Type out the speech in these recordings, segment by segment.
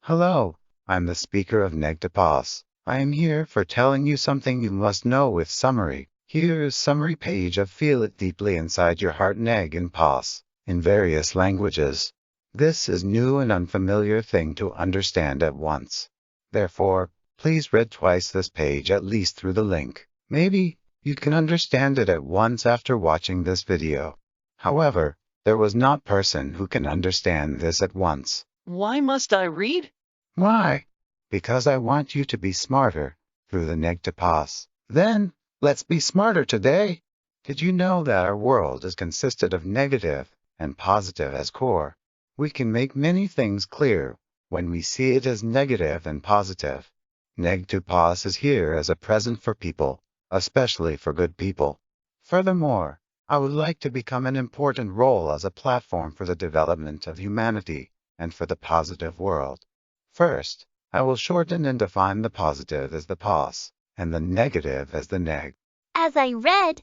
Hello, I'm the speaker of neg&pos. I am here for telling you something you must know with summary. Here is summary page of Feel It Deeply Inside Your Heart neg&pos in various languages. This is new and unfamiliar thing to understand at once. Therefore, please read twice this page at least through the link. Maybe you can understand it at once after watching this video. However, there was not person who can understand this at once. Why must I read? Why? Because I want you to be smarter through the neg&pos. Then, let's be smarter today. Did you know that our world is consisted of negative and positive as core? We can make many things clear when we see it as negative and positive. Neg&pos is here as a present for people, especially for good people. Furthermore, I would like to become an important role as a platform for the development of humanity and for the positive world. First, I will shorten and define the positive as the pos, and the negative as the neg. As I read,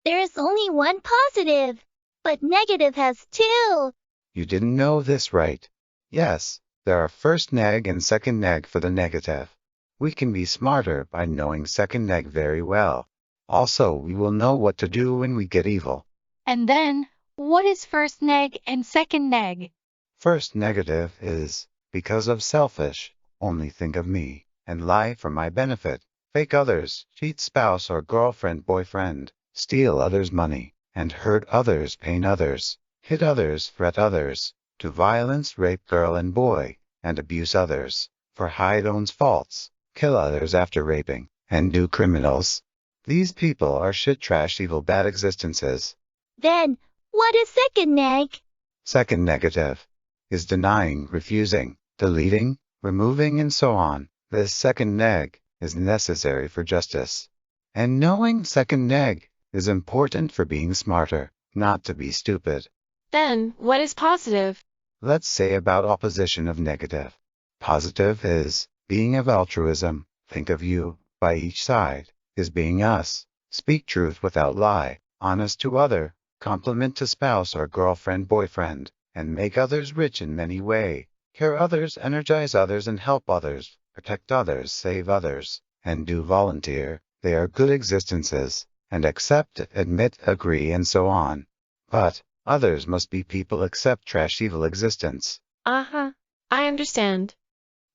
there is only one positive, but negative has two. You didn't know this, right? Yes, there are first neg and second neg for the negative. We can be smarter by knowing second neg very well. Also, we will know what to do when we get evil. And then, what is first neg and second neg? First negative is, because of selfish, only think of me, and lie for my benefit, fake others, cheat spouse or girlfriend boyfriend, steal others' money, and hurt others, pain others, hit others, threat others, to violence, rape girl and boy, and abuse others, for hide owns faults, kill others after raping, and do criminals. These people are shit trash evil bad existences. Then, what is second neg? Second negative is denying, refusing, deleting, removing and so on. This second neg is necessary for justice. And knowing second neg is important for being smarter, not to be stupid. Then, what is positive? Let's say about opposition of negative. Positive is being of altruism, think of you, by each side, is being us, speak truth without lie, honest to other, compliment to spouse or girlfriend boyfriend, and make others rich in many way, care others, energize others and help others, protect others, save others, and do volunteer. They are good existences, and accept, admit, agree and so on. But, others must be people accept trash evil existence. I understand.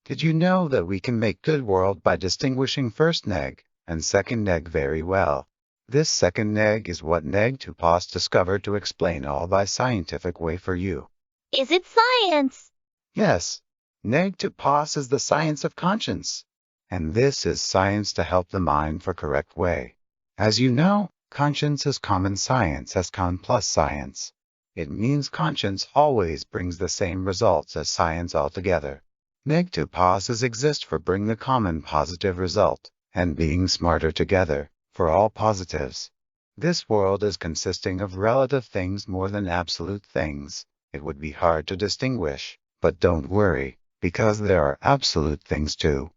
Did you know that we can make good world by distinguishing first neg and second neg very well? This second neg is what neg&pos discovered to explain all by scientific way for you. Is it science? Yes, neg&pos is the science of conscience. And this is science to help the mind for correct way. As you know, conscience is common science as con plus science. It means conscience always brings the same results as science altogether. Neg&pos exist for bring the common positive result, and being smarter together, for all positives. This world is consisting of relative things more than absolute things. It would be hard to distinguish, but don't worry, because there are absolute things too.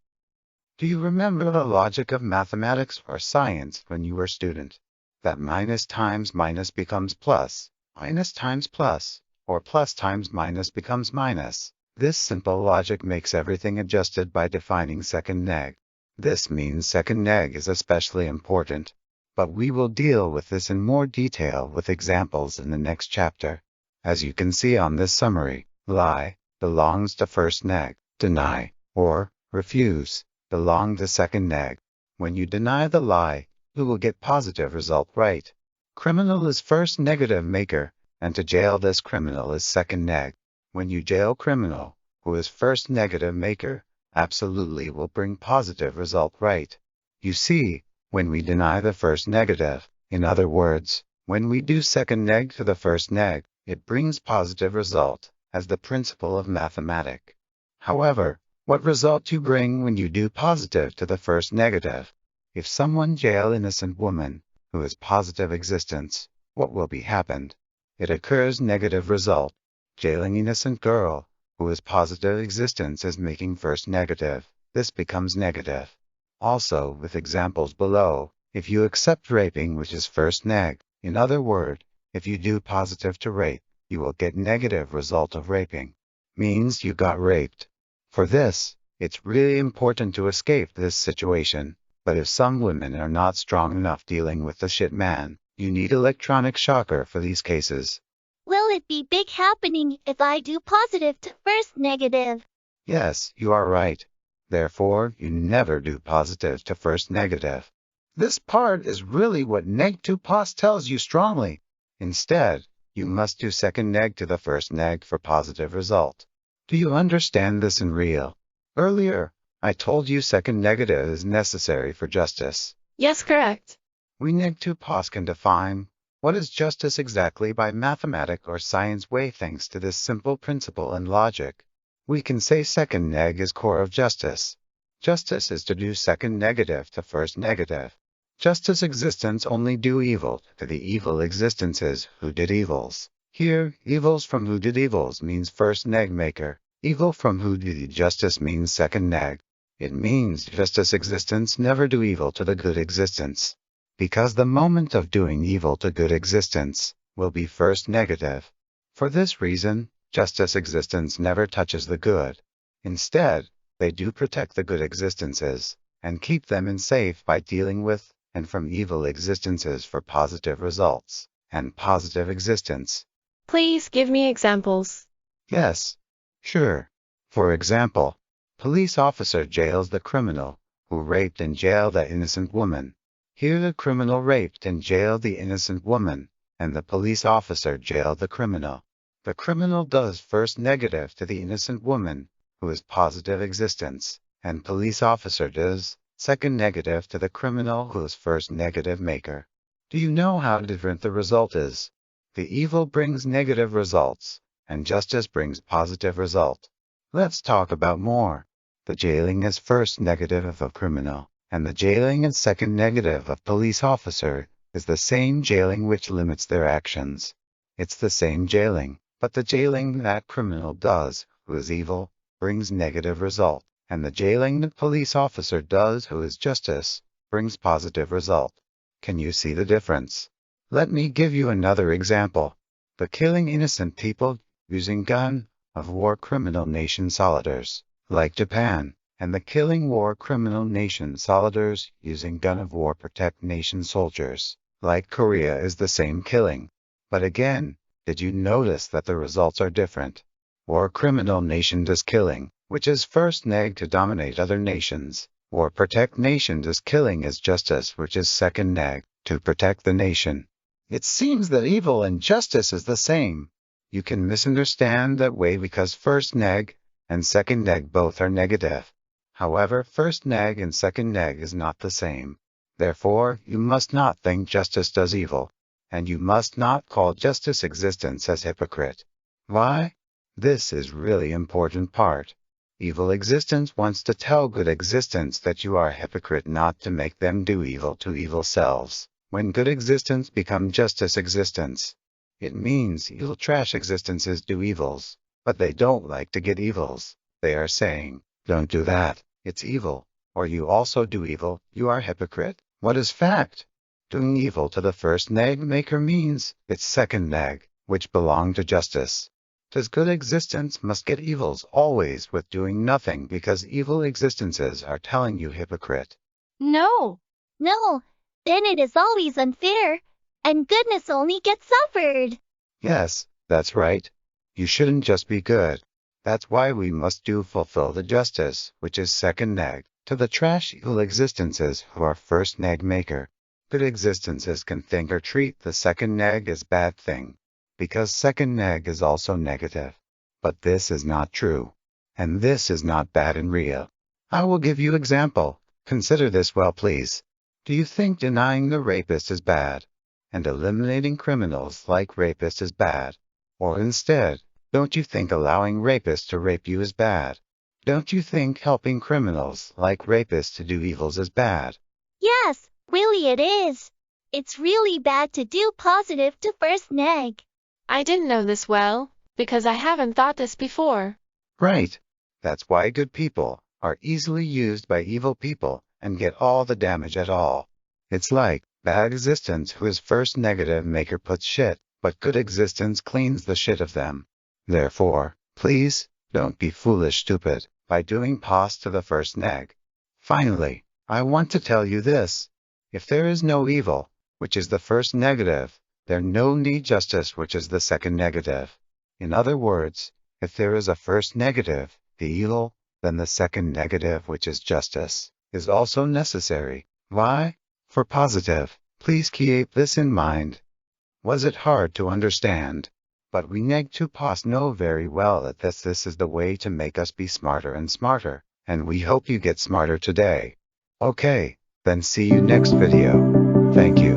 Do you remember the logic of mathematics or science when you were a student? That minus times minus becomes plus, minus times plus, or plus times minus becomes minus. This simple logic makes everything adjusted by defining second neg. This means second neg is especially important. But we will deal with this in more detail with examples in the next chapter. As you can see on this summary, lie belongs to first neg, deny, or refuse, belong to second neg. When you deny the lie, you will get positive result right. Criminal is first negative maker, and to jail this criminal is second neg. When you jail criminal, who is first negative maker, absolutely will bring positive result right. You see, when we deny the first negative, in other words, when we do second neg to the first neg, it brings positive result, as the principle of mathematics. However, what result you bring when you do positive to the first negative? If someone jail innocent woman, who is positive existence, what will be happened? It occurs negative result. Jailing innocent girl, who is positive existence is making first negative. This becomes negative. Also, with examples below, if you accept raping which is first neg, in other words, if you do positive to rape, you will get negative result of raping. Means you got raped. For this, it's really important to escape this situation. But if some women are not strong enough dealing with the shit man, you need electronic shocker for these cases. Will it be big happening if I do positive to first negative? Yes, you are right. Therefore, you never do positive to first negative. This part is really what neg2pos tells you strongly. Instead, you must do second neg to the first neg for positive result. Do you understand this in real? Earlier, I told you second negative is necessary for justice. Yes, correct. We neg2pos can define what is justice exactly by mathematic or science way thanks to this simple principle and logic. We can say second neg is core of justice. Justice is to do second negative to first negative. Justice existence only do evil to the evil existences who did evils. Here, evils from who did evils means first neg maker. Evil from who did justice means second neg. It means justice existence never do evil to the good existence. Because the moment of doing evil to good existence will be first negative. For this reason, justice existence never touches the good. Instead, they do protect the good existences, and keep them in safe by dealing with, and from evil existences for positive results, and positive existence. Please give me examples. Yes. Sure. For example, police officer jails the criminal, who raped and jailed the innocent woman. Here the criminal raped and jailed the innocent woman, and the police officer jailed the criminal. The criminal does first negative to the innocent woman, who is positive existence, and police officer does second negative to the criminal who is first negative maker. Do you know how different the result is? The evil brings negative results, and justice brings positive result. Let's talk about more. The jailing is first negative of a criminal, and the jailing and second negative of police officer is the same jailing which limits their actions. It's the same jailing, but the jailing that criminal does, who is evil, brings negative result, and the jailing the police officer does, who is justice, brings positive result. Can you see the difference? Let me give you another example. The killing innocent people using gun of war criminal nation soldiers, like Japan, and the killing war criminal nation soldiers using gun of war protect nation soldiers, like Korea, is the same killing. But again, did you notice that the results are different? War criminal nation does killing, which is first neg to dominate other nations. War protect nation does killing as justice, which is second neg, to protect the nation. It seems that evil and justice is the same. You can misunderstand that way because first neg and second neg both are negative. However, first neg and second neg is not the same. Therefore, you must not think justice does evil, and you must not call justice existence as hypocrite. Why? This is really important part. Evil existence wants to tell good existence that you are a hypocrite not to make them do evil to evil selves. When good existence become justice existence, it means evil trash existences do evils, but they don't like to get evils. They are saying, don't do that, it's evil, or you also do evil, you are hypocrite. What is fact? Doing evil to the first neg maker means it's second neg, which belong to justice. Does good existence must get evils always with doing nothing because evil existences are telling you hypocrite? No. No, then it is always unfair, and goodness only gets suffered. Yes, that's right. You shouldn't just be good. That's why we must fulfill the justice, which is second neg, to the trash evil existences who are first neg maker. Good existences can think or treat the second neg as bad thing, because second neg is also negative. But this is not true. And this is not bad in real. I will give you example. Consider this well, please. Do you think denying the rapist is bad, and eliminating criminals like rapist is bad? Or instead, don't you think allowing rapists to rape you is bad? Don't you think helping criminals like rapists to do evils is bad? Yes, really it is. It's really bad to do positive to first neg. I didn't know this well, because I haven't thought this before. Right. That's why good people are easily used by evil people and get all the damage at all. It's like bad existence who is first negative maker puts shit, but good existence cleans the shit of them. Therefore, please, Don't be foolish stupid by doing pos to the first neg. Finally, I want to tell you this. If there is no evil, which is the first negative, there no need justice, which is the second negative. In other words, if there is a first negative, the evil, then the second negative, which is justice, is also necessary. Why? For positive. Please keep this in mind. Was it hard to understand? But we neg&pos know very well that this is the way to make us be smarter and smarter, and we hope you get smarter today. Okay, then see you next video. Thank you.